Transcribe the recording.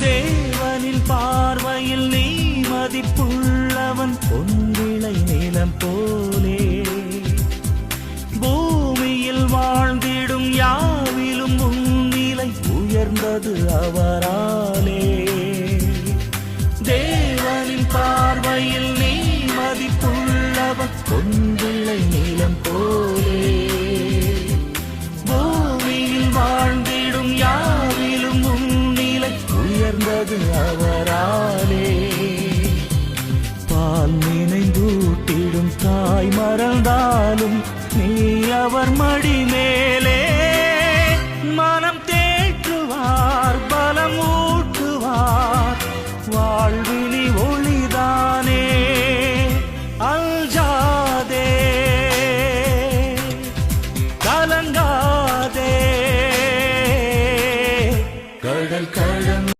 தேவனின் பார்வையில் நீ மதிப்புள்ளவன், பொன்விளை நிலம் போலே. பூமியில் வாழ்ந்திடும் யாவிலும் உன்னிலை உயர்ந்தது அவராலே. தேவனின் பார்வையில் நீ மதிப்புள்ளவன், பொன்விளை நிலம் போலே. பூமியில் வாழ்ந்திடும் யாவிலும் உன்னிலை உயர்ந்தது அவராலே. பால் நினைந்தூட்டிடும் தாய் மறந்தாலும் நீ அவர் மடி மேலே. மனம்